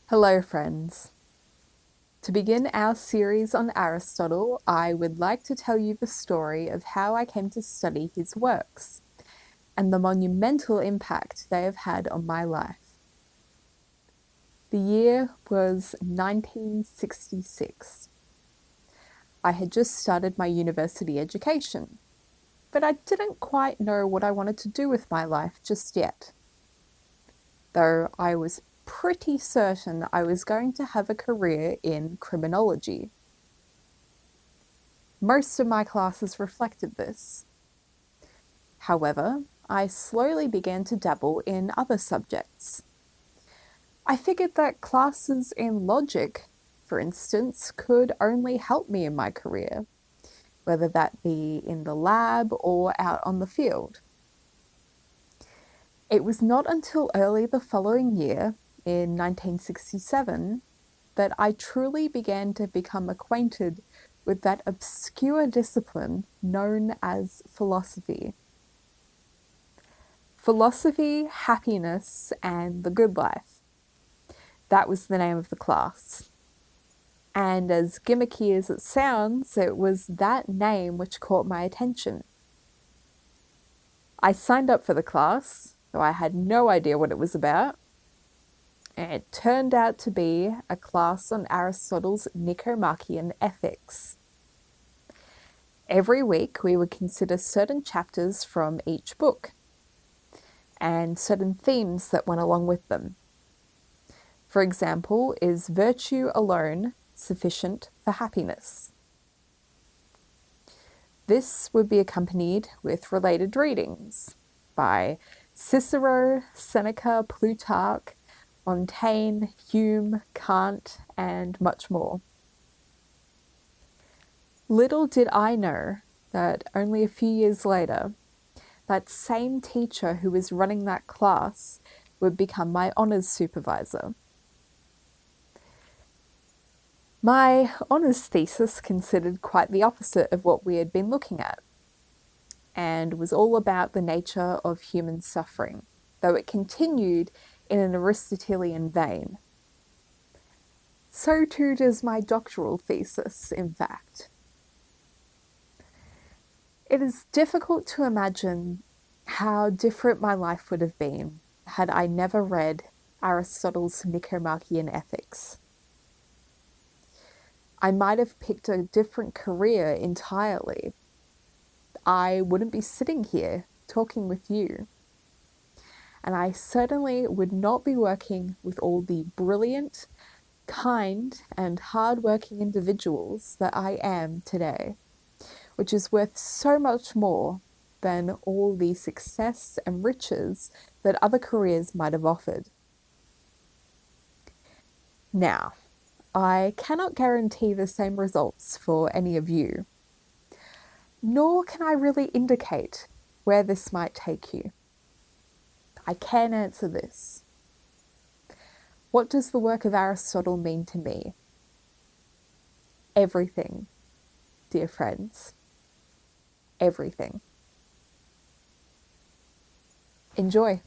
Hello, friends. To begin our series on Aristotle, I would like to tell you the story of how I came to study his works and the monumental impact they have had on my life. The year was 1966. I had just started my university education, but I didn't quite know what I wanted to do with my life just yet. Though I was pretty certain I was going to have a career in criminology. Most of my classes reflected this. However, I slowly began to dabble in other subjects. I figured that classes in logic, for instance, could only help me in my career, whether that be in the lab or out on the field. It was not until early the following year, in 1967, that I truly began to become acquainted with that obscure discipline known as philosophy. Philosophy, Happiness, and the Good Life. That was the name of the class. And as gimmicky as it sounds, it was that name which caught my attention. I signed up for the class, though I had no idea what it was about. And it turned out to be a class on Aristotle's Nicomachean Ethics. Every week we would consider certain chapters from each book and certain themes that went along with them. For example, is virtue alone sufficient for happiness? This would be accompanied with related readings by Cicero, Seneca, Plutarch, Montaigne, Hume, Kant, and much more. Little did I know that only a few years later, that same teacher who was running that class would become my honours supervisor. My honours thesis considered quite the opposite of what we had been looking at, and was all about the nature of human suffering, though it continued in an Aristotelian vein. So too does my doctoral thesis, in fact. It is difficult to imagine how different my life would have been had I never read Aristotle's Nicomachean Ethics. I might have picked a different career entirely. I wouldn't be sitting here talking with you. And I certainly would not be working with all the brilliant, kind, and hard-working individuals that I am today, which is worth so much more than all the success and riches that other careers might have offered. Now, I cannot guarantee the same results for any of you, nor can I really indicate where this might take you. I can answer this. What does the work of Aristotle mean to me? Everything, dear friends. Everything. Enjoy.